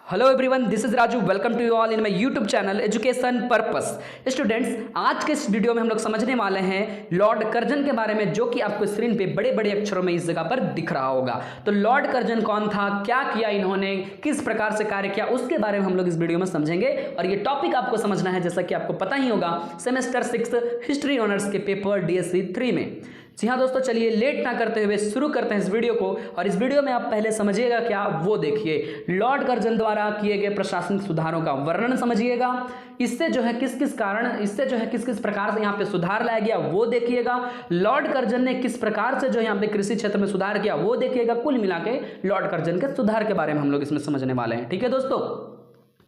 Hello everyone, this is Raju. Welcome to you all in my YouTube channel education purpose. Students, आज के इस video में हम लोग समझने वाले हैं लॉर्ड कर्जन के बारे में, जो कि आपको स्क्रीन पे बड़े बड़े अक्षरों में इस जगह पर दिख रहा होगा। तो लॉर्ड कर्जन कौन था, क्या किया इन्होंने, किस प्रकार से कार्य किया, उसके बारे में हम लोग इस वीडियो में समझेंगे। और ये टॉपिक आपको समझना है, जैसा कि आपको पता ही होगा, सेमेस्टर 6 हिस्ट्री ऑनर्स के पेपर DSC 3 में। जी हाँ दोस्तों, चलिए लेट ना करते हुए शुरू करते हैं इस वीडियो को। और इस वीडियो में आप पहले समझिएगा क्या, वो देखिए। लॉर्ड कर्जन द्वारा किए गए प्रशासनिक सुधारों का वर्णन समझिएगा। इससे जो है किस किस प्रकार से यहाँ पे सुधार लाया गया वो देखिएगा। लॉर्ड कर्जन ने किस प्रकार से जो यहाँ पे कृषि क्षेत्र में सुधार किया वो देखिएगा। कुल मिला के लॉर्ड कर्जन के सुधार के बारे में हम लोग इसमें समझने वाले हैं। ठीक है दोस्तों,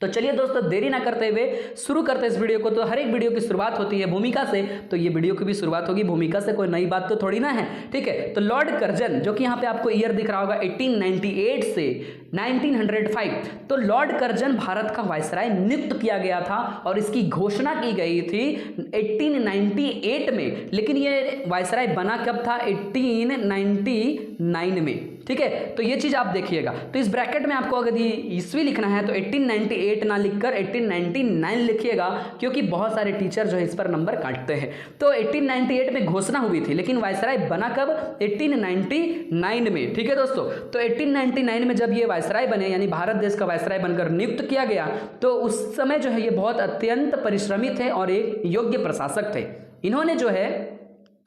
तो चलिए दोस्तों देरी ना करते हुए शुरू करते हैं इस वीडियो को। तो हर एक वीडियो की शुरुआत होती है भूमिका से, तो ये वीडियो की भी शुरुआत होगी भूमिका से। कोई नई बात तो थोड़ी ना है, ठीक है। तो लॉर्ड कर्जन, जो कि यहाँ पे आपको ईयर दिख रहा होगा 1898 से 1905, तो लॉर्ड कर्जन भारत का वायसराय नियुक्त किया गया था और इसकी घोषणा की गई थी 1898 में। लेकिन ये वायसराय बना कब था, 1899 में, ठीक है। तो ये चीज आप देखिएगा। तो इस ब्रैकेट में आपको अगर ये ईस्वी लिखना है तो 1898 ना लिखकर 1899 लिखिएगा, क्योंकि बहुत सारे टीचर जो है इस पर नंबर काटते हैं। तो 1898 में घोषणा हुई थी, लेकिन वायसराय बना कब, 1899 में, ठीक है दोस्तों। तो 1899 में जब ये वायसराय बने, यानी भारत देश का वायसराय बनकर नियुक्त किया गया, तो उस समय जो है ये बहुत अत्यंत परिश्रमी थे और एक योग्य प्रशासक थे। इन्होंने जो है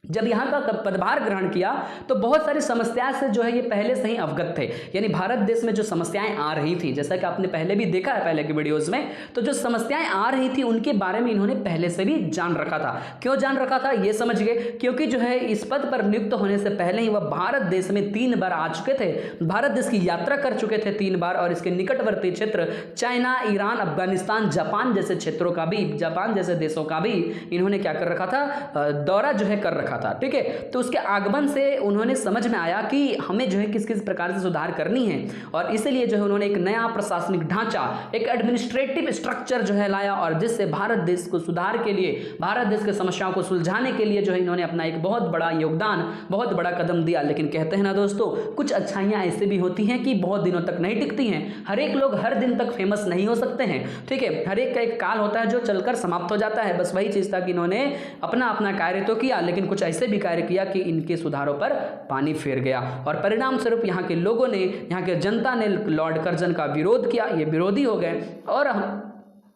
जब यहाँ का पदभार ग्रहण किया तो बहुत सारी समस्याएं से जो है ये पहले से ही अवगत थे। यानी भारत देश में जो समस्याएं आ रही थी, जैसा कि आपने पहले भी देखा है पहले की वीडियोस में, तो जो समस्याएं आ रही थी उनके बारे में इन्होंने पहले से भी जान रखा था। क्यों जान रखा था ये समझ गए, क्योंकि जो है इस पद पर नियुक्त होने से पहले ही वह भारत देश में 3 बार आ चुके थे, भारत देश की यात्रा कर चुके थे 3 बार। और इसके निकटवर्ती क्षेत्र चाइना, ईरान, अफगानिस्तान, जापान जैसे क्षेत्रों का भी, जापान जैसे देशों का भी इन्होंने क्या कर रखा था, दौरा जो है कर रखा था, ठीक है। तो उसके आगमन से उन्होंने समझ में आया कि हमें जो है किस किस प्रकार से सुधार करनी है, और इसलिए जो है उन्होंने एक नया प्रशासनिक ढांचा, एक एडमिनिस्ट्रेटिव स्ट्रक्चर जो है लाया, और जिससे भारत देश को सुधार के लिए, भारत देश की समस्याओं को सुलझाने के लिए जो है इन्होंने अपना एक बहुत बड़ा योगदान, बहुत बड़ा कदम दिया। लेकिन कहते हैं ना दोस्तों, कुछ अच्छाइयां ऐसे भी होती हैं कि बहुत दिनों तक नहीं टिकती हैं। हर एक लोग हर दिन तक फेमस नहीं हो सकते हैं, ठीक है। हर एक का एक काल होता है जो चलकर समाप्त हो जाता है। बस वही चीज था कि इन्होंने अपना अपना कार्य तो किया, लेकिन कुछ ऐसे भी कार्य किया कि इनके सुधारों पर पानी फेर गया, और परिणाम स्वरूप यहाँ के लोगों ने, यहाँ के जनता ने लॉर्ड कर्जन का विरोध किया, ये विरोधी हो गए। और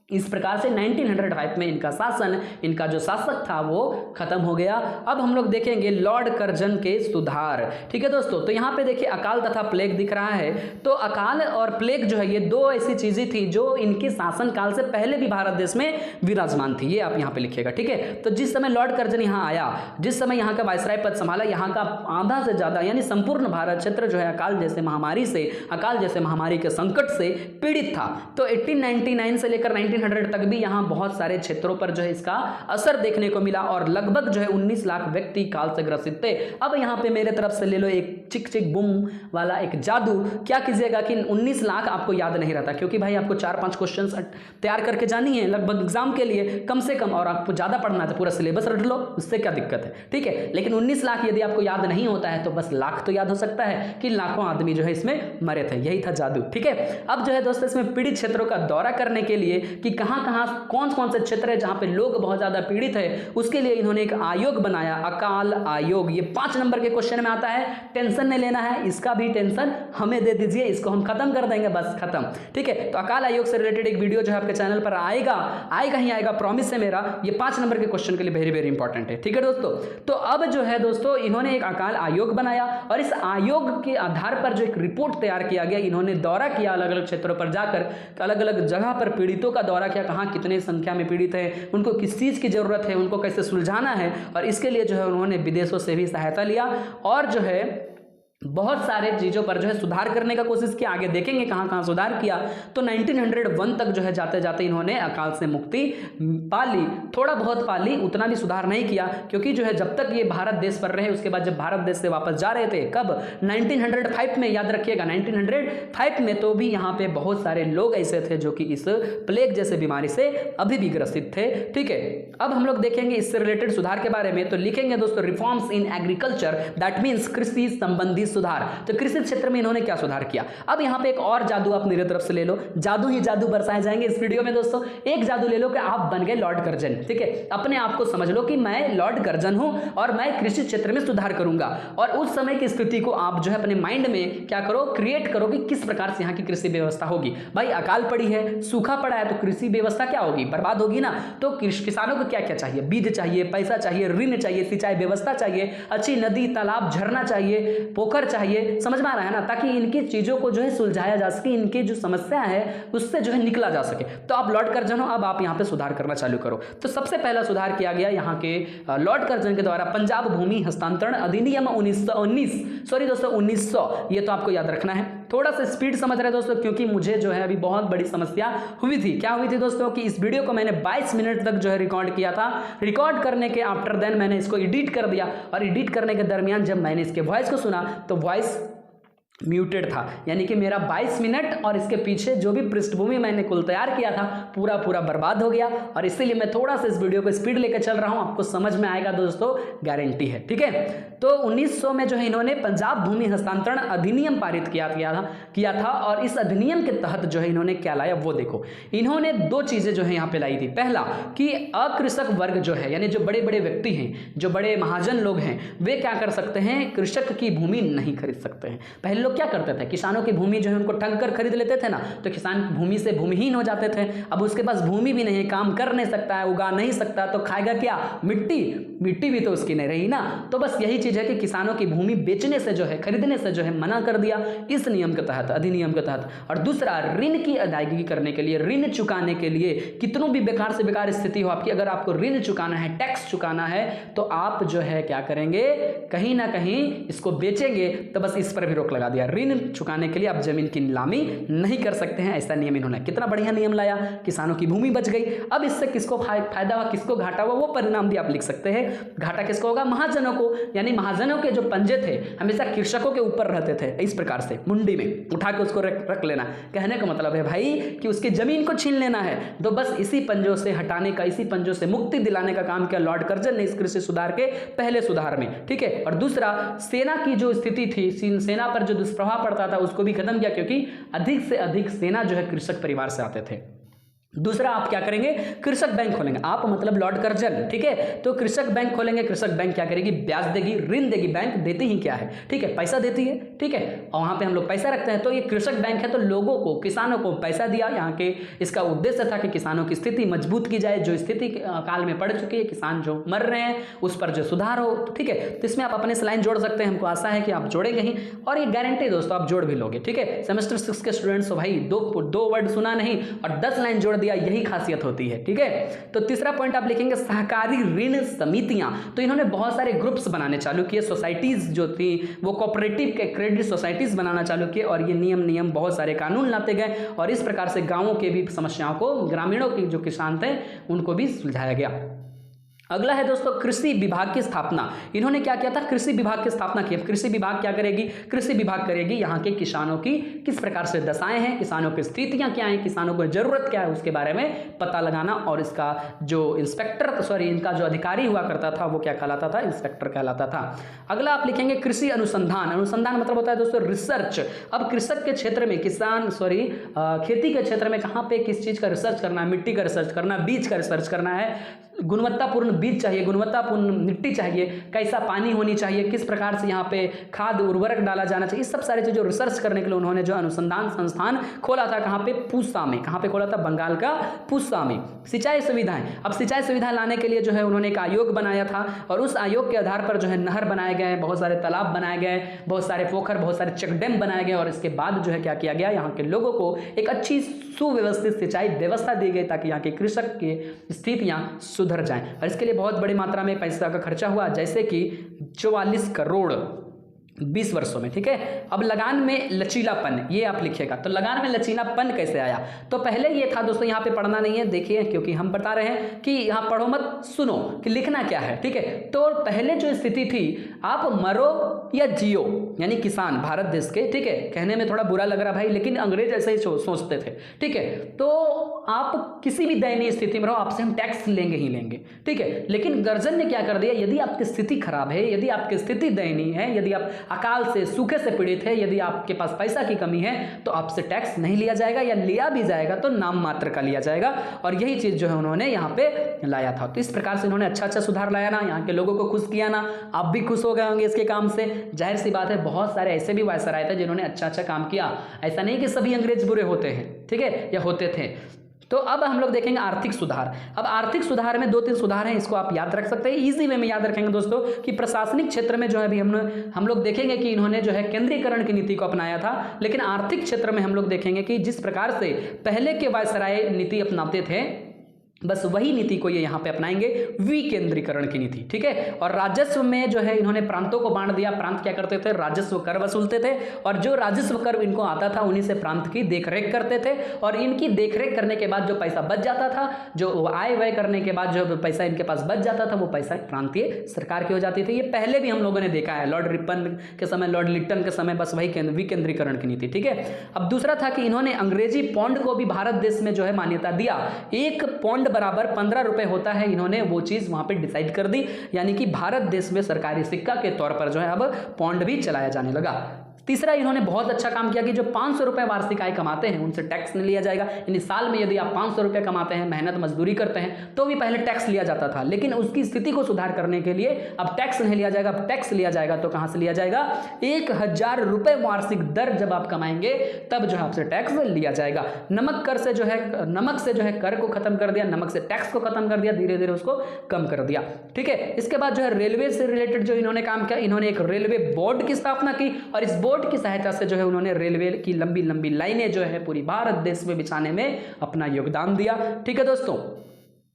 इस प्रकार से 1905 में इनका शासन, इनका जो शासक था वो खत्म हो गया। अब हम लोग देखेंगे लॉर्ड कर्जन के सुधार, ठीक है दोस्तों। तो यहाँ पे देखिए अकाल तथा प्लेग दिख रहा है। तो अकाल और प्लेग जो है ये दो ऐसी चीजें थी जो इनके शासन काल से पहले भी भारत देश में विराजमान थी। ये आप यहाँ पे लिखिएगा, ठीक है। तो जिस समय लॉर्ड कर्जन यहाँ आया, जिस समय यहाँ का वायसराय पद संभाला, यहाँ का आधा से ज्यादा यानी संपूर्ण भारत क्षेत्र जो है अकाल जैसे महामारी के संकट से पीड़ित था। तो 1899 से लेकर 1900 तक भी यहाँ बहुत सारे क्षेत्रों पर जो है इसका असर देखने को मिला, और लगभग जो है 19 लाख व्यक्ति काल से ग्रसित थे। अब यहाँ पे मेरे तरफ से ले लो एक चिक चिक बुम वाला एक जादू। क्या कीजिएगा कि 19 लाख आपको याद नहीं रहता, क्योंकि भाई आपको 4-5 क्वेश्चंस तैयार करके जानी है लगभग एग्जाम के लिए कम से कम, और आपको ज्यादा पढ़ना है तो पूरा सिलेबस रट लो, उससे क्या दिक्कत है, ठीक है। लेकिन 19 लाख यदि आपको याद नहीं होता है तो बस लाख तो याद हो सकता है कि लाखों आदमी जो है इसमें मरे थे, यही था जादू, ठीक है। अब जो है दोस्तों इसमें पीड़ित क्षेत्रों का दौरा करने के लिए कि कहां कौन कौन से क्षेत्र है जहां पे लोग बहुत ज्यादा पीड़ित है, उसके लिए इन्होंने एक आयोग बनाया, अकाल आयोग। ये 5 नंबर के क्वेश्चन में आता है, टेंशन नहीं लेना है, इसका भी टेंशन हमें दे दीजिए, इसको हम खत्म कर देंगे, बस खत्म, ठीक है। तो अकाल आयोग से रिलेटेड एक वीडियो जो है आपके चैनल पर आएगा ही आएगा, प्रॉमिस है मेरा। ये 5 नंबर के क्वेश्चन के लिए वेरी वेरी इंपॉर्टेंट है, ठीक है दोस्तों। तो अब जो है दोस्तों इन्होंने एक अकाल आयोग बनाया, और इस आयोग के आधार पर जो एक रिपोर्ट तैयार किया गया, इन्होंने दौरा किया अलग अलग क्षेत्रों पर जाकर, अलग अलग जगह पर पीड़ितों का दौरा किया, कहां कितने संख्या में पीड़ित है, उनको किस चीज की जरूरत है, उनको कैसे सुलझाना है, और इसके लिए जो है उन्होंने विदेशों से भी सहायता लिया, और जो है बहुत सारे चीजों पर जो है सुधार करने का कोशिश किया। आगे देखेंगे कहां कहां सुधार किया। तो 1901 तक जो है जाते जाते इन्होंने अकाल से मुक्ति पा ली, थोड़ा बहुत पा ली, उतना भी सुधार नहीं किया, क्योंकि जो है जब तक ये भारत देश पर रहे, उसके बाद जब भारत देश से वापस जा रहे थे, कब, 1905 में, याद रखिएगा 1905 में, तो भी यहाँ पे बहुत सारे लोग ऐसे थे जो कि इस प्लेग जैसे बीमारी से अभी भी ग्रसित थे, ठीक है। अब हम लोग देखेंगे इससे रिलेटेड सुधार के बारे में। तो लिखेंगे दोस्तों, reforms in agriculture, that means कृषि संबंधी सुधार। तो कृषि क्षेत्र में इन्होंने क्या सुधार किया। अब यहाँ पे एक और जादू आप मेरे तरफ से ले लो, जादू ही जादू बरसाए जाएंगे इस वीडियो में दोस्तों। एक जादू ले लो कि आप बन गए लॉर्ड कर्जन, ठीक है, अपने आप को समझ लो कि मैं लॉर्ड कर्जन हूं और मैं कृषि क्षेत्र में सुधार करूंगा। और उस समय की स्थिति को आप जो है अपने माइंड में क्या करो, क्रिएट करो कि किस प्रकार से यहाँ की कृषि व्यवस्था होगी। भाई अकाल पड़ी है, सूखा पड़ा है, तो कृषि व्यवस्था क्या होगी, बर्बाद होगी ना। तो किसानों को क्या क्या चाहिए, बीज चाहिए, पैसा चाहिए, ऋण चाहिए, सिंचाई व्यवस्था चाहिए, अच्छी नदी तालाब झरना चाहिए, पोखर चाहिए, समझ में आ रहा है ना, ताकि इनकी चीजों को जो है सुलझाया जा सके, इनकी जो समस्या है उससे जो है निकला जा सके। तो आप लॉर्ड कर्जन हो, अब आप यहाँ पे सुधार करना चालू करो। तो सबसे पहला सुधार किया गया यहाँ के लॉर्ड कर्जन के द्वारा पंजाब भूमि हस्तांतरण अधिनियम 1919, सॉरी दोस्तों 1900, ये तो आपको याद रखना है। थोड़ा सा स्पीड समझ रहे दोस्तों, क्योंकि मुझे जो है अभी बहुत बड़ी समस्या हुई थी। क्या हुई थी दोस्तों कि इस वीडियो को मैंने 22 मिनट तक जो है रिकॉर्ड किया था। रिकॉर्ड करने के आफ्टर देन मैंने इसको एडिट कर दिया, और एडिट करने के दरमियान जब मैंने इसके वॉइस को सुना तो वॉइस म्यूटेड था, यानी कि मेरा 22 मिनट और इसके पीछे जो भी पृष्ठभूमि मैंने कुल तैयार किया था पूरा पूरा बर्बाद हो गया। और इसीलिए मैं थोड़ा सा इस वीडियो को स्पीड लेकर चल रहा हूं, आपको समझ में आएगा दोस्तों, गारंटी है, ठीक है। तो 1900 में जो है इन्होंने पंजाब भूमि हस्तांतरण अधिनियम पारित किया था और इस अधिनियम के तहत जो है इन्होंने क्या लाया वो देखो। इन्होंने दो चीजें जो है यहाँ पे लाई थी। पहला कि अकृषक वर्ग जो है, यानी जो बड़े बड़े व्यक्ति हैं, जो बड़े महाजन लोग हैं, वे क्या कर सकते हैं, कृषक की भूमि नहीं खरीद सकते हैं। पहले लोग क्या करते थे, किसानों की भूमि जो है उनको ठग कर खरीद लेते थे ना, तो किसान भूमि से भूमिहीन हो जाते थे। अब उसके पास भूमि भी नहीं है, काम कर नहीं सकता है, उगा नहीं सकता, तो खाएगा क्या, मिट्टी भी तो उसकी नहीं रही ना। तो बस यही चीज है कि किसानों की भूमि बेचने से जो है, खरीदने से जो है मना कर दिया इस नियम के तहत, अधिनियम के तहत। और दूसरा, ऋण की अदायगी करने के लिए, ऋण चुकाने के लिए, कितनों भी बेकार से बेकार स्थिति हो आपकी, अगर आपको ऋण चुकाना है, टैक्स चुकाना है, तो आप जो है क्या करेंगे, कहीं ना कहीं इसको बेचेंगे। तो बस इस पर भी रोक लगा दिया, ऋण चुकाने के लिए आप जमीन की नीलामी नहीं कर सकते हैं, ऐसा नियम इन्होंने। कितना बढ़िया नियम लाया, किसानों की भूमि बच गई। अब इससे किसको फायदा हुआ, किसको घाटा हुआ, वो परिणाम भी आप लिख सकते हैं। घाटा किसको होगा, महाजनों को, यानी महाजनों के जो पंजे थे हमेशा कृषकों के ऊपर रहते थे, इस प्रकार से मुंडी में उठा के उसको रख लेना। कहने का मतलब है भाई कि उसकी जमीन को छीन लेना है। तो बस इसी पंजों से हटाने का, इसी पंजों से मुक्ति दिलाने का काम किया लॉर्ड कर्जन ने इस कृषि सुधार के पहले सुधार में, ठीक है। और दूसरा, सेना की जो स्थिति थी, सेना पर जो दुष्प्रभाव पड़ता था उसको भी खत्म किया, क्योंकि अधिक से अधिक सेना जो है कृषक परिवार से आते थे। दूसरा, आप क्या करेंगे, कृषक बैंक खोलेंगे। आप मतलब लॉर्ड कर्जन, ठीक है, तो कृषक बैंक खोलेंगे। कृषक बैंक क्या करेगी, ब्याज देगी, ऋण देगी। बैंक देती ही क्या है, ठीक है, पैसा देती है, ठीक है, और वहां पे हम लोग पैसा रखते हैं। तो ये कृषक बैंक है, तो लोगों को, किसानों को पैसा दिया। यहाँ के इसका उद्देश्य था कि किसानों की स्थिति मजबूत की जाए, जो स्थिति काल में पड़ चुकी है, किसान जो मर रहे हैं उस पर जो सुधार हो, ठीक है। तो इसमें आप अपने से लाइन जोड़ सकते हैं, हमको आशा है कि आप जोड़ेंगे ही, और ये गारंटी दोस्तों आप जोड़ भी लोगे, ठीक है। सेमेस्टर 6 के स्टूडेंट्स हो भाई, दो वर्ड सुना नहीं और 10 लाइन जोड़ दिया, यही खासियत होती है, ठीक है। तो तीसरा पॉइंट आप लिखेंगे सहकारी ऋण समितियां। तो इन्होंने बहुत सारे ग्रुप्स बनाने चालू किए, सोसाइटीज जो थी वो कोऑपरेटिव के क्रेडिट सोसाइटीज बनाना चालू किए, और ये नियम बहुत सारे कानून लाते गए, और इस प्रकार से गांवों के भी समस्याओं को, ग्रामीणों के जो किसान थे उनको भी सुलझाया गया। अगला है दोस्तों कृषि विभाग की स्थापना। इन्होंने क्या किया था, कृषि विभाग की स्थापना की। कृषि विभाग क्या करेगी, कृषि विभाग करेगी यहाँ के किसानों की किस प्रकार से दशाएं हैं, किसानों की स्थितियां क्या हैं, किसानों को जरूरत क्या है, उसके बारे में पता लगाना। और इसका जो इनका जो अधिकारी हुआ करता था वो क्या कहलाता था, इंस्पेक्टर कहलाता था। अगला आप लिखेंगे कृषि अनुसंधान। अनुसंधान मतलब होता है दोस्तों रिसर्च। अब कृषक के क्षेत्र में, खेती के क्षेत्र में कहाँ पे किस चीज का रिसर्च करना है, मिट्टी का रिसर्च करना, बीज का रिसर्च करना है, गुणवत्तापूर्ण बीज चाहिए, गुणवत्तापूर्ण मिट्टी चाहिए, कैसा पानी होनी चाहिए, किस प्रकार से यहाँ पे खाद उर्वरक डाला जाना चाहिए, इस सब सारी चीज़ों रिसर्च करने के लिए उन्होंने जो अनुसंधान संस्थान खोला था, कहाँ पे, पूसा में। कहाँ पे खोला था, बंगाल का पूसा में। सिंचाई सुविधाएं, अब सिंचाई सुविधाएं लाने के लिए जो है उन्होंने एक आयोग बनाया था, और उस आयोग के आधार पर जो है नहर बनाए गए, बहुत सारे तालाब बनाए गए, बहुत सारे पोखर, बहुत सारे चेक डैम बनाए गए, और इसके बाद जो है क्या किया गया, यहाँ के लोगों को एक अच्छी सुव्यवस्थित सिंचाई व्यवस्था दी गई, ताकि यहाँ के कृषक की स्थितियाँ सुधर जाएं। और इसके लिए बहुत बड़ी मात्रा में पैसा का खर्चा हुआ, जैसे कि 44 करोड़ 20 वर्षों में, ठीक है। अब लगान में लचीलापन, ये आप लिखिएगा। तो लगान में लचीलापन कैसे आया, तो पहले ये था दोस्तों, यहाँ पे पढ़ना नहीं है, देखिए, क्योंकि हम बता रहे हैं कि यहाँ पढ़ो मत, सुनो कि लिखना क्या है, ठीक है। तो पहले जो स्थिति थी, आप मरो या जियो यानी किसान भारत देश के, ठीक है। कहने में थोड़ा बुरा लग रहा भाई, लेकिन अंग्रेज ऐसे ही सोचते थे, ठीक है। तो आप किसी भी दयनीय स्थिति में रहो, आपसे हम टैक्स लेंगे ही लेंगे, ठीक है। लेकिन गर्जन ने क्या कर दिया, यदि आपकी स्थिति खराब है, यदि आपकी स्थिति दयनीय है, यदि आप अकाल से सूखे से पीड़ित है, यदि आपके पास पैसा की कमी है, तो आपसे टैक्स नहीं लिया जाएगा, या लिया भी जाएगा तो नाम मात्र का लिया जाएगा। और यही चीज जो है उन्होंने यहाँ पे लाया था। तो इस प्रकार से इन्होंने अच्छा सुधार लाया ना, यहाँ के लोगों को खुश किया ना, आप भी खुश हो गए होंगे इसके काम से। जाहिर सी बात है, बहुत सारे ऐसे भी वायसराय थे जिन्होंने अच्छा काम किया। ऐसा नहीं कि सभी अंग्रेज बुरे होते हैं, ठीक है, या होते थे। तो अब हम लोग देखेंगे आर्थिक सुधार। अब आर्थिक सुधार में 2-3 सुधार हैं, इसको आप याद रख सकते हैं, इजी वे में याद रखेंगे दोस्तों। कि प्रशासनिक क्षेत्र में जो है अभी हम लोग देखेंगे कि इन्होंने जो है केंद्रीकरण की नीति को अपनाया था, लेकिन आर्थिक क्षेत्र में हम लोग देखेंगे कि जिस प्रकार से पहले के वायसराय नीति अपनाते थे, बस वही नीति को ये यहाँ पे अपनाएंगे, विकेंद्रीकरण की नीति, ठीक है। और राजस्व में जो है इन्होंने प्रांतों को बांट दिया। प्रांत क्या करते थे, राजस्व कर वसूलते थे, और जो राजस्व कर इनको आता था उन्हीं से प्रांत की देखरेख करते थे। और इनकी देखरेख करने के बाद जो पैसा बच जाता था, जो आय व्यय करने के बाद जो पैसा इनके पास बच जाता था, वो पैसा प्रांतीय सरकार की हो जाती थी। ये पहले भी हम लोगों ने देखा है, लॉर्ड रिपन के समय, लॉर्ड लिट्टन के समय, बस वही विकेंद्रीकरण की नीति, ठीक है। अब दूसरा था कि इन्होंने अंग्रेजी पौंड को भी भारत देश में जो है मान्यता दिया। 1 पौंड बराबर 15 रुपए होता है, इन्होंने वो चीज वहां पे डिसाइड कर दी, यानी कि भारत देश में सरकारी सिक्का के तौर पर जो है अब पौंड भी चलाया जाने लगा। तीसरा, इन्होंने बहुत अच्छा काम किया कि जो 500 रुपए वार्षिक आय कमाते हैं उनसे टैक्स नहीं लिया जाएगा। यानी साल में यदि आप 500 रुपए कमाते हैं, मेहनत मजदूरी करते हैं, तो भी पहले टैक्स लिया जाता था, लेकिन उसकी स्थिति को सुधार करने के लिए अब टैक्स नहीं लिया जाएगा। अब टैक्स लिया जाएगा तो कहां से लिया जाएगा, 1000 रुपए वार्षिक दर जब आप कमाएंगे तब जो है आपसे टैक्स लिया जाएगा। नमक कर से जो है, नमक से जो है कर को खत्म कर दिया, नमक से टैक्स को खत्म कर दिया, धीरे धीरे उसको कम कर दिया, ठीक है। इसके बाद जो है रेलवे से रिलेटेड जो इन्होंने काम किया, इन्होंने एक रेलवे बोर्ड की स्थापना की, और इस बोर्ड की सहायता से जो है उन्होंने रेलवे की लंबी लंबी लाइनें जो है पूरी भारत देश में बिछाने में अपना योगदान दिया, ठीक है दोस्तों।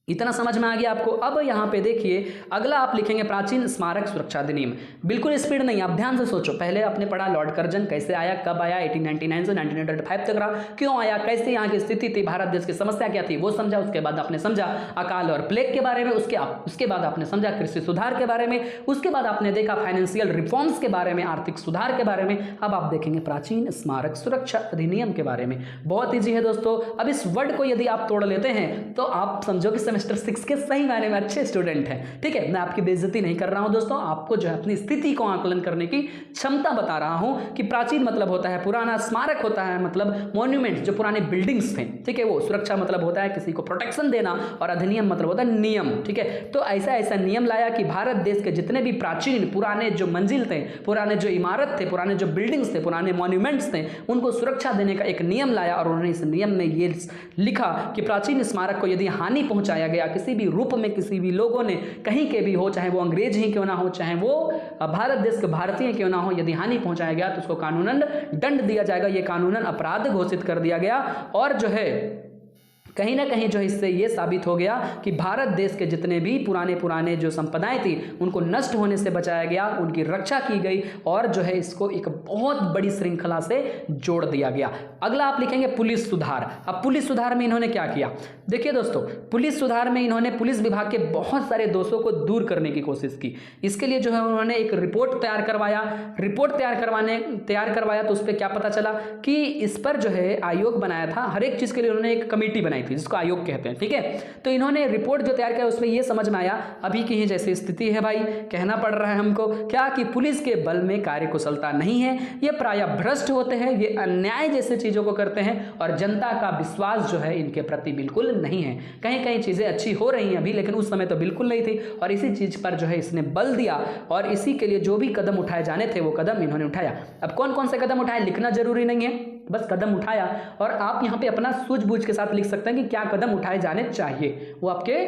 इतना समझ में आ गया आपको। अब यहाँ पे देखिए, अगला आप लिखेंगे प्राचीन स्मारक सुरक्षा अधिनियम। बिल्कुल स्पीड नहीं, आप ध्यान से सोचो। पहले आपने पढ़ा लॉर्ड कर्जन कैसे आया, कब आया, 1899 से 1905 तक रहा, क्यों आया, कैसे यहाँ की स्थिति थी, भारत देश की समस्या क्या थी, वो समझा। उसके बाद आपने समझा अकाल और प्लेग के बारे में, उसके बाद आपने समझा कृषि सुधार के बारे में, उसके बाद आपने देखा फाइनेंशियल रिफॉर्म्स के बारे में, आर्थिक सुधार के बारे में। अब आप देखेंगे प्राचीन स्मारक सुरक्षा अधिनियम के बारे में। बहुत ईजी है दोस्तों। अब इस वर्ड को यदि आप तोड़ लेते हैं तो आप समझो कि सेमेस्टर 6 के सही मायने में अच्छे स्टूडेंट हैं, ठीक है। मैं आपकी बेइज्जती नहीं कर रहा हूं दोस्तों, आपको जो है अपनी स्थिति को आकलन करने की क्षमता बता रहा हूं कि प्राचीन मतलब होता है पुराना, स्मारक होता है मतलब मॉन्यूमेंट, जो पुराने बिल्डिंग्स थे, ठीक है। वो सुरक्षा मतलब होता है किसी को प्रोटेक्शन देना, और अधिनियम मतलब होता है नियम, ठीक है। तो ऐसा ऐसा नियम लाया कि भारत देश के जितने भी प्राचीन पुराने जो मंजिल थे, पुराने जो इमारत थे, पुराने जो बिल्डिंग्स थे, पुराने मॉन्यूमेंट्स थे, उनको सुरक्षा देने का एक नियम लाया। और उन्होंने इस नियम में ये लिखा कि प्राचीन स्मारक को यदि हानि पहुंचाया गया, किसी भी रूप में किसी भी लोगों ने, कहीं के भी हो, चाहे वो अंग्रेज ही क्यों ना हो, चाहे वो भारत देश के भारतीय क्यों ना हो, यदि हानि पहुंचाया गया तो उसको कानूनन दंड दिया जाएगा। ये कानूनन अपराध घोषित कर दिया गया। और जो है कहीं ना कहीं जो इससे ये साबित हो गया कि भारत देश के जितने भी पुराने जो संपदाएं थी उनको नष्ट होने से बचाया गया, उनकी रक्षा की गई, और जो है इसको एक बहुत बड़ी श्रृंखला से जोड़ दिया गया। अगला आप लिखेंगे पुलिस सुधार। अब पुलिस सुधार में इन्होंने क्या किया, देखिए दोस्तों, पुलिस सुधार में इन्होंने पुलिस विभाग के बहुत सारे दोषों को दूर करने की कोशिश की। इसके लिए जो है उन्होंने एक रिपोर्ट तैयार करवाया। रिपोर्ट तैयार करवाया तो उस पर क्या पता चला कि इस पर जो है आयोग बनाया था। हर एक चीज के लिए उन्होंने एक कमेटी बनाई थी जिसको आयोग कहते हैं, ठीक है। तो इन्होंने रिपोर्ट जो तैयार किया उसमें यह समझ में आया, अभी की ही जैसी स्थिति है भाई, कहना पड़ रहा है हमको क्या, कि पुलिस के बल में कार्यकुशलता नहीं है, ये प्रायः भ्रष्ट होते हैं, ये अन्याय जैसे चीजों को करते हैं, और जनता का विश्वास जो है इनके प्रति बिल्कुल नहीं है। कहीं कहीं चीजें अच्छी हो रही हैं अभी, लेकिन उस समय तो बिल्कुल नहीं थी। और इसी चीज पर जो है इसने बल दिया, और इसी के लिए जो भी कदम उठाए जाने थे वो कदम इन्होंने उठाया। अब कौन कौन से कदम उठाए लिखना जरूरी नहीं है, बस कदम उठाया। और आप यहाँ पे अपना सूझबूझ के साथ लिख सकते हैं कि क्या कदम उठाए जाने चाहिए। वो आपके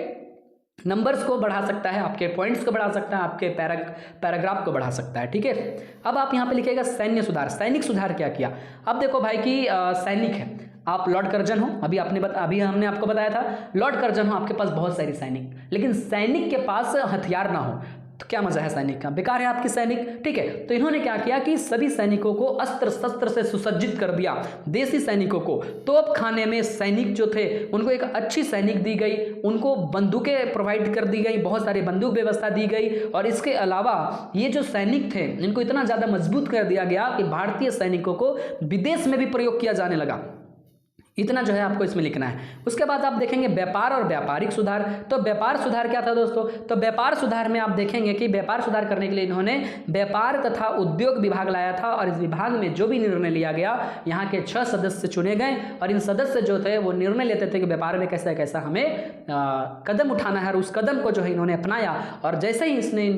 नंबर्स को बढ़ा सकता है, आपके पॉइंट्स को बढ़ा सकता है, आपके पैराग्राफ को बढ़ा सकता है, ठीक है। अब आप यहाँ पे लिखिएगा सैन्य सुधार। सैनिक सुधार क्या किया। अब देखो भाई कि सैनिक है, आप लॉर्ड कर्जन हो, अभी हमने आपको बताया था लॉर्ड कर्जन हो, आपके पास बहुत सारी सैनिक, लेकिन सैनिक के पास हथियार ना हो, तो क्या मजा है सैनिक का, बेकार है आपकी सैनिक। ठीक है, तो इन्होंने क्या किया कि सभी सैनिकों को अस्त्र शस्त्र से सुसज्जित कर दिया, देसी सैनिकों को। तोप खाने में सैनिक जो थे उनको एक अच्छी सैनिक दी गई, उनको बंदूकें प्रोवाइड कर दी गई, बहुत सारी बंदूक व्यवस्था दी गई। और इसके अलावा ये जो सैनिक थे इनको इतना ज़्यादा मजबूत कर दिया गया कि भारतीय सैनिकों को विदेश में भी प्रयोग किया जाने लगा। इतना जो है आपको इसमें लिखना है। उसके बाद आप देखेंगे व्यापार और व्यापारिक सुधार। तो व्यापार सुधार क्या था दोस्तों, तो व्यापार सुधार में आप देखेंगे कि व्यापार सुधार करने के लिए इन्होंने व्यापार तथा उद्योग विभाग लाया था। और इस विभाग में जो भी निर्णय लिया गया, यहाँ के 6 सदस्य चुने गए और इन सदस्य जो थे वो निर्णय लेते थे कि व्यापार में कैसा कैसा हमें कदम उठाना है। और उस कदम को जो है इन्होंने अपनाया, और जैसे ही इसने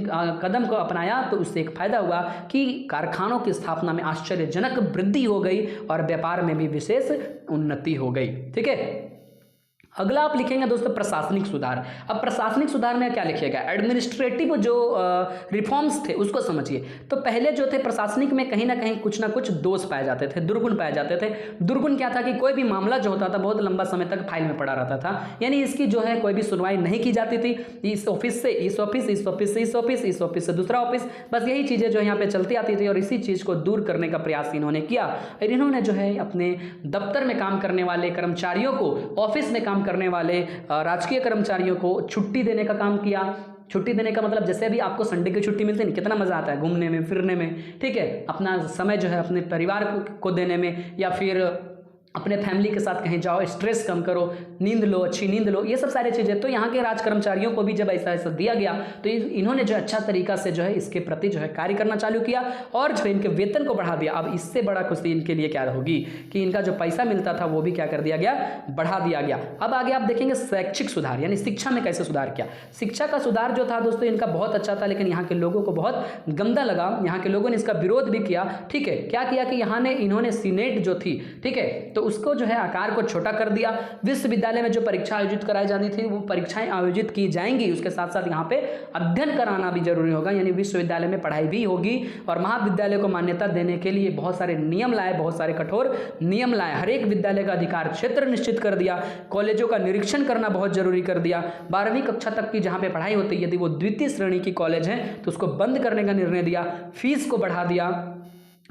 कदम को अपनाया तो उससे एक फायदा हुआ कि कारखानों की स्थापना में आश्चर्यजनक वृद्धि हो गई और व्यापार में भी विशेष उन्नति हो गई। ठीक है, अगला आप लिखेंगे दोस्तों प्रशासनिक सुधार। अब प्रशासनिक सुधार में क्या लिखिएगा, एडमिनिस्ट्रेटिव जो रिफॉर्म्स थे उसको समझिए। तो पहले जो थे प्रशासनिक में कहीं ना कहीं कुछ ना कुछ दोष पाए जाते थे, दुर्गुण पाए जाते थे। दुर्गुण क्या था कि कोई भी मामला जो होता था बहुत लंबा समय तक फाइल में पड़ा रहता था, यानी इसकी जो है कोई भी सुनवाई नहीं की जाती थी। इस ऑफिस से इस ऑफिस, इस ऑफिस से इस ऑफिस, इस ऑफिस से दूसरा ऑफिस, बस यही चीज़ें जो यहाँ पे चलती आती थी। और इसी चीज़ को दूर करने का प्रयास इन्होंने किया। और इन्होंने जो है अपने दफ्तर में काम करने वाले कर्मचारियों को, ऑफिस में काम करने वाले राजकीय कर्मचारियों को छुट्टी देने का काम किया। छुट्टी देने का मतलब जैसे अभी आपको संडे की छुट्टी मिलती है ना, कितना मजा आता है घूमने में फिरने में। ठीक है, अपना समय जो है अपने परिवार को देने में, या फिर अपने फैमिली के साथ कहीं जाओ, स्ट्रेस कम करो, नींद लो, अच्छी नींद लो, ये सब सारी चीज़ें। तो यहाँ के राज कर्मचारियों को भी जब ऐसा ऐसा दिया गया तो इन्होंने जो अच्छा तरीका से जो है इसके प्रति जो है कार्य करना चालू किया और जो इनके वेतन को बढ़ा दिया। अब इससे बड़ा खुशी इनके लिए क्या होगी कि इनका जो पैसा मिलता था वो भी क्या कर दिया गया, बढ़ा दिया गया। अब आगे आप देखेंगे शैक्षिक सुधार, यानी शिक्षा में कैसे सुधार किया। शिक्षा का सुधार जो था दोस्तों इनका बहुत अच्छा था, लेकिन यहाँ के लोगों को बहुत गंदा लगा। यहाँ के लोगों ने इसका विरोध भी किया। ठीक है, क्या किया कि इन्होंने सीनेट जो थी, ठीक है, तो उसको जो है आकार को छोटा कर दिया। विश्वविद्यालय में जो परीक्षा आयोजित कराई जानी थी वो परीक्षाएं आयोजित की जाएंगी, उसके साथ साथ यहाँ पे अध्ययन कराना भी जरूरी होगा, यानी विश्वविद्यालय में पढ़ाई भी होगी। और महाविद्यालय को मान्यता देने के लिए बहुत सारे नियम लाए, बहुत सारे कठोर नियम लाए। हर एक विद्यालय का अधिकार क्षेत्र निश्चित कर दिया। कॉलेजों का निरीक्षण करना बहुत जरूरी कर दिया। 12वीं कक्षा तक की जहाँ पे पढ़ाई होती है, यदि वो द्वितीय श्रेणी की कॉलेज है तो उसको बंद करने का निर्णय दिया। फीस को बढ़ा दिया।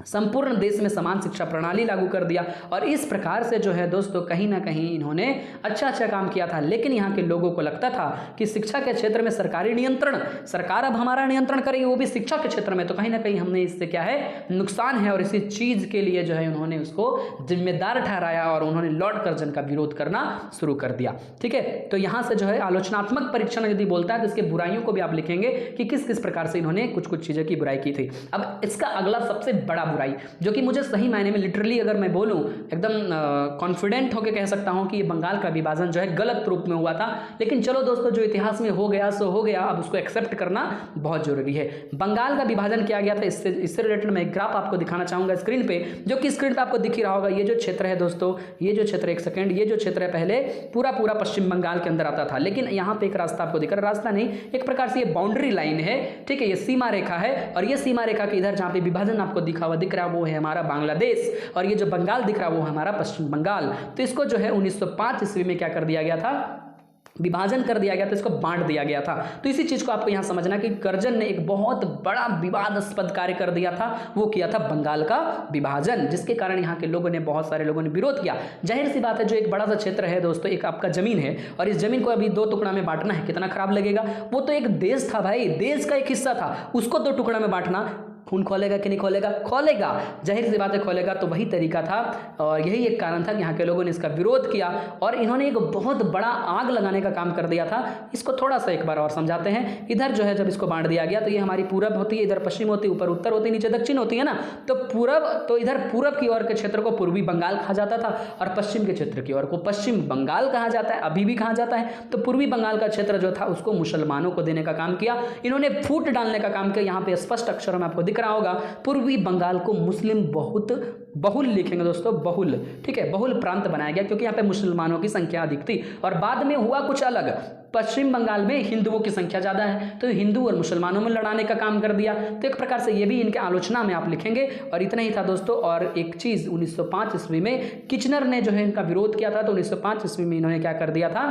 संपूर्ण देश में समान शिक्षा प्रणाली लागू कर दिया। और इस प्रकार से जो है दोस्तों कहीं ना कहीं इन्होंने अच्छा काम किया था। लेकिन यहाँ के लोगों को लगता था कि शिक्षा के क्षेत्र में सरकारी नियंत्रण, सरकार अब हमारा नियंत्रण करेगी, वो भी शिक्षा के क्षेत्र में, तो कहीं ना कहीं हमने इससे क्या है, नुकसान है। और इसी चीज़ के लिए जो है उन्होंने उसको जिम्मेदार ठहराया और उन्होंने लॉर्ड कर्जन का विरोध करना शुरू कर दिया। ठीक है, तो यहाँ से जो है आलोचनात्मक परीक्षण यदि बोलता है तो इसके बुराइयों को भी आप लिखेंगे कि किस किस प्रकार से इन्होंने कुछ कुछ चीज़ों की बुराई की थी। अब इसका अगला सबसे बड़ा बुराई, जो कि मुझे सही मायने में लिटरली अगर मैं बोलूं एकदम कॉन्फिडेंट होकर कह सकता हूं कि ये बंगाल का विभाजन जो है गलत रूप में हुआ था। लेकिन चलो दोस्तों, जो इतिहास में हो गया सो हो गया, अब उसको एक्सेप्ट करना बहुत जरूरी है। बंगाल का विभाजन किया गया था। इससे रिलेटेड मैं एक ग्राफ आपको दिखाना चाहूंगा स्क्रीन पे, जो कि स्क्रीन पे आपको दिख ही रहा होगा। ये जो क्षेत्र है दोस्तों, ये जो क्षेत्र, एक सेकंड, ये जो क्षेत्र है पहले पूरा पश्चिम बंगाल के अंदर आता था। लेकिन यहाँ पे एक रास्ता आपको दिख रहा है, रास्ता नहीं, एक प्रकार से ये बाउंड्री लाइन है। ठीक है, ये सीमा रेखा है। और ये सीमा रेखा के इधर जहाँ पे विभाजन आपको दिख रहा है वो है हमारा बांग्लादेश, और ये जो बंगाल दिख रहा है वो हमारा पश्चिम बंगाल। तो इसको जो है 1905 ईस्वी में क्या कर दिया गया था, विभाजन कर दिया गया था, इसको बांट दिया गया था। तो इसी चीज को आपको यहां समझना कि कर्जन ने एक बहुत बड़ा विवादास्पद कार्य कर दिया था, वो किया था बंगाल का विभाजन, जिसके कारण यहाँ के लोगों ने, बहुत सारे लोगों ने विरोध किया। जाहिर सी बात है, जो एक बड़ा सा क्षेत्र है दोस्तों, एक आपका जमीन है और इस जमीन को अभी 2 टुकड़ा में बांटना है, कितना खराब लगेगा। वो तो एक देश था भाई, देश का एक हिस्सा था, उसको 2 टुकड़ा में बांटना, खून खोलेगा कि नहीं खोलेगा, खोलेगा, जाहिर सी बात है खोलेगा। तो वही तरीका था और यही एक कारण था कि यहाँ के लोगों ने इसका विरोध किया और इन्होंने एक बहुत बड़ा आग लगाने का काम कर दिया था। इसको थोड़ा सा एक बार और समझाते हैं। इधर जो है जब इसको बांट दिया गया तो ये हमारी पूरब होती है, इधर पश्चिम होती है, ऊपर उत्तर होती है, नीचे दक्षिण होती है ना। तो पूरब, तो इधर पूरब की ओर के क्षेत्र को पूर्वी बंगाल कहा जाता था और पश्चिम के क्षेत्र की ओर को पश्चिम बंगाल कहा जाता है, अभी भी कहा जाता है। तो पूर्वी बंगाल का क्षेत्र जो था उसको मुसलमानों को देने का काम किया इन्होंने, फूट डालने का काम किया। यहाँ पे स्पष्ट अक्षरों में आपको दिख रहा होगा, पूर्वी बंगाल को मुस्लिम बहुल लिखेंगे दोस्तों, बहुल, ठीक है, बहुल प्रांत बनाया गया क्योंकि यहाँ पे मुसलमानों की संख्या अधिक थी। और बाद में हुआ कुछ अलग, पश्चिम बंगाल में हिंदुओं की संख्या ज्यादा है तो हिंदू और मुसलमानों में लड़ाने का काम कर दिया। तो एक प्रकार से ये भी इनके आलोचना में आप लिखेंगे। और इतना ही था दोस्तों। और एक चीज 1905 ईस्वी में किचनर ने जो है इनका विरोध किया था, तो 1905 ईस्वी में इन्होंने क्या कर दिया था,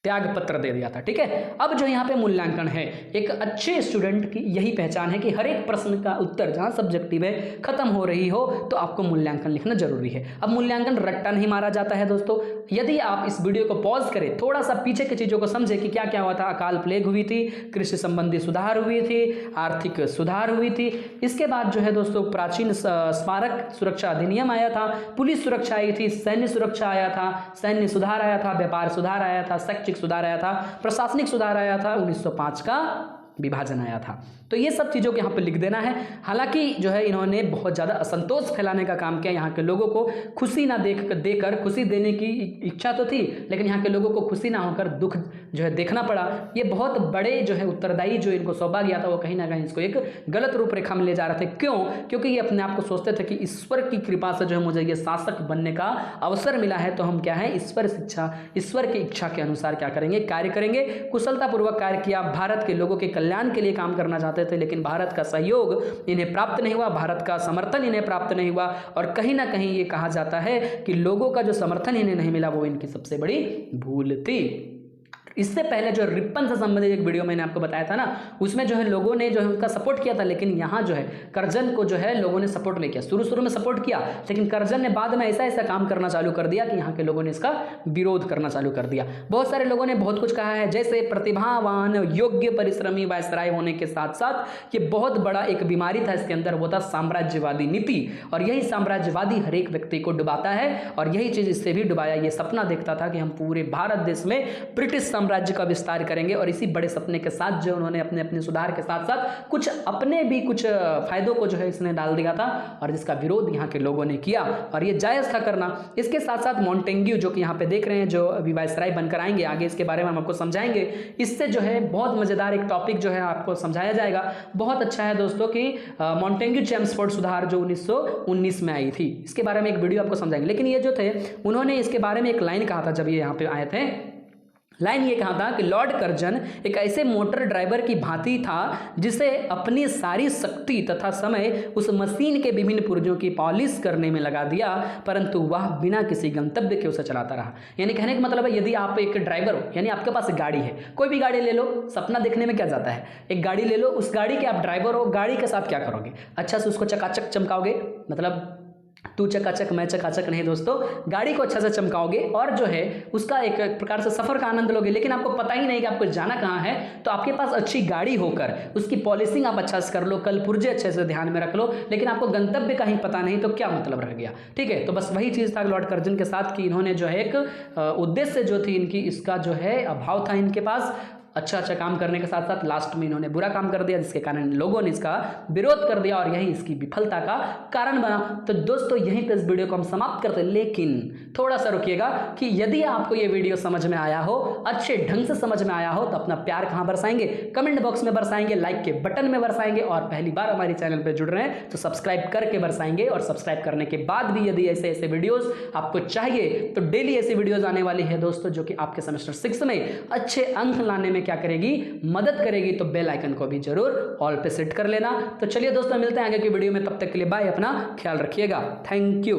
त्याग पत्र दे दिया था। ठीक है, अब जो यहाँ पे मूल्यांकन है, एक अच्छे स्टूडेंट की यही पहचान है कि हर एक प्रश्न का उत्तर जहाँ सब्जेक्टिव है खत्म हो रही हो तो आपको मूल्यांकन लिखना जरूरी है। अब मूल्यांकन रट्टा नहीं मारा जाता है दोस्तों। यदि आप इस वीडियो को पॉज करें, थोड़ा सा पीछे की चीजों को समझे कि क्या क्या हुआ था, अकाल प्लेग हुई थी, कृषि संबंधी सुधार हुई थी, आर्थिक सुधार हुई थी, इसके बाद जो है दोस्तों प्राचीन स्मारक सुरक्षा अधिनियम आया था, पुलिस सुरक्षा आई थी, सैन्य सुरक्षा आया था, सैन्य सुधार आया था, व्यापार सुधार आया था, शैक्षिक सुधार आया था, प्रशासनिक सुधार आया था, 1905 का विभाजन आया था। तो ये सब चीज़ों को यहाँ पे लिख देना है। हालांकि जो है इन्होंने बहुत ज़्यादा असंतोष फैलाने का काम किया, यहाँ के लोगों को खुशी ना देकर खुशी देने की इच्छा तो थी, लेकिन यहाँ के लोगों को खुशी ना होकर दुख जो है देखना पड़ा। ये बहुत बड़े जो है उत्तरदायी जो इनको सौंपा गया था वो कहीं ना कहीं इसको एक गलत रूपरेखा में ले जा रहे थे। क्यों? क्योंकि ये अपने आप को सोचते थे कि ईश्वर की कृपा से जो है मुझे ये शासक बनने का अवसर मिला है, तो हम क्या है ईश्वर की इच्छा के अनुसार क्या करेंगे, कार्य करेंगे। कुशलतापूर्वक कार्य किया, भारत के लोगों के कल्याण के लिए काम करना चाहते थे, लेकिन भारत का सहयोग इन्हें प्राप्त नहीं हुआ, भारत का समर्थन इन्हें प्राप्त नहीं हुआ, और कहीं ना कहीं ये कहा जाता है कि लोगों का जो समर्थन इन्हें नहीं मिला वो इनकी सबसे बड़ी भूल थी। इससे पहले जो रिपन से संबंधित एक वीडियो मैंने आपको बताया था ना, उसमें जो है लोगों ने जो है उसका सपोर्ट किया था, लेकिन यहाँ जो है कर्जन को जो है लोगों ने सपोर्ट नहीं किया। शुरू में सपोर्ट किया, लेकिन कर्जन ने बाद में ऐसा काम करना चालू कर दिया कि यहाँ के लोगों ने इसका विरोध करना चालू कर दिया। बहुत सारे लोगों ने बहुत कुछ कहा है, जैसे प्रतिभावान, योग्य, परिश्रमी वायसराय होने के साथ साथ ये बहुत बड़ा एक बीमारी था इसके अंदर, वो था साम्राज्यवादी नीति, और यही साम्राज्यवादी हर एक व्यक्ति को डुबाता है, और यही चीज इससे भी डुबाया। ये सपना देखता था कि हम पूरे भारत देश में ब्रिटिश साम्राज्य का विस्तार करेंगे, और इसी बड़े सपने के साथ जो उन्होंने अपने सुधार के साथ साथ कुछ अपने भी कुछ फायदों को जो है इसने डाल दिया था, और जिसका विरोध यहाँ के लोगों ने किया, और ये जायज था करना। इसके साथ साथ मोंटेग्यू जो कि यहाँ पे देख रहे हैं, जो अभी वायसराय बनकर आएंगे, आगे इसके बारे में हम आपको समझाएंगे। इससे जो है बहुत मजेदार एक टॉपिक जो है आपको समझाया जाएगा, बहुत अच्छा है दोस्तों, कि मोंटेग्यू चेम्सफोर्ड सुधार जो 1919 में आई थी, इसके बारे में एक वीडियो आपको समझाएंगे। लेकिन ये जो थे उन्होंने इसके बारे में एक लाइन कहा था जब ये यहाँ पे आए थे। लाइन ये कहा था कि लॉर्ड कर्जन एक ऐसे मोटर ड्राइवर की भांति था जिसे अपनी सारी शक्ति तथा समय उस मशीन के विभिन्न पुर्जों की पॉलिश करने में लगा दिया, परंतु वह बिना किसी गंतव्य के उसे चलाता रहा। यानी कहने का मतलब है, यदि आप एक ड्राइवर हो, यानी आपके पास गाड़ी है, कोई भी गाड़ी ले लो, सपना देखने में क्या जाता है, एक गाड़ी ले लो, उस गाड़ी के आप ड्राइवर हो, गाड़ी के साथ क्या करोगे, अच्छा से उसको चकाचक चमकाओगे, मतलब तू चकाचक मैं चकाचक नहीं दोस्तों, गाड़ी को अच्छा से चमकाओगे और जो है उसका एक प्रकार से सफर का आनंद लोगे। लेकिन आपको पता ही नहीं कि आपको जाना कहाँ है, तो आपके पास अच्छी गाड़ी होकर उसकी पॉलिशिंग आप अच्छा से कर लो, कल पुर्जे अच्छे से ध्यान में रख लो, लेकिन आपको गंतव्य का ही पता नहीं, तो क्या मतलब रह गया। ठीक है, तो बस वही चीज़ था लॉर्ड कर्जन के साथ कि इन्होंने जो है एक उद्देश्य जो थी इनकी, इसका जो है अभाव था इनके पास। अच्छा काम करने के साथ साथ लास्ट में इन्होंने बुरा काम कर दिया, जिसके कारण लोगों ने इसका विरोध कर दिया, और यही इसकी विफलता का कारण बना। तो दोस्तों यहीं पे इस वीडियो को हम समाप्त करते हैं, लेकिन थोड़ा सा रुकिएगा कि यदि आपको ये वीडियो समझ में आया हो, अच्छे ढंग से समझ में आया हो, तो अपना प्यार कहाँ बरसाएंगे, कमेंट बॉक्स में बरसाएंगे, लाइक के बटन में बरसाएंगे, और पहली बार हमारे चैनल पर जुड़ रहे हैं तो सब्सक्राइब करके बरसाएंगे। और सब्सक्राइब करने के बाद भी यदि ऐसे ऐसे वीडियोज आपको चाहिए तो डेली ऐसी वीडियोज आने वाली है दोस्तों, जो कि आपके सेमेस्टर 6 में अच्छे अंक लाने में क्या करेगी, मदद करेगी। तो बेल आइकन को भी जरूर ऑल पे सेट कर लेना। तो चलिए दोस्तों, मिलते हैं आगे की वीडियो में, तब तक के लिए बाय, अपना ख्याल रखिएगा, थैंक यू।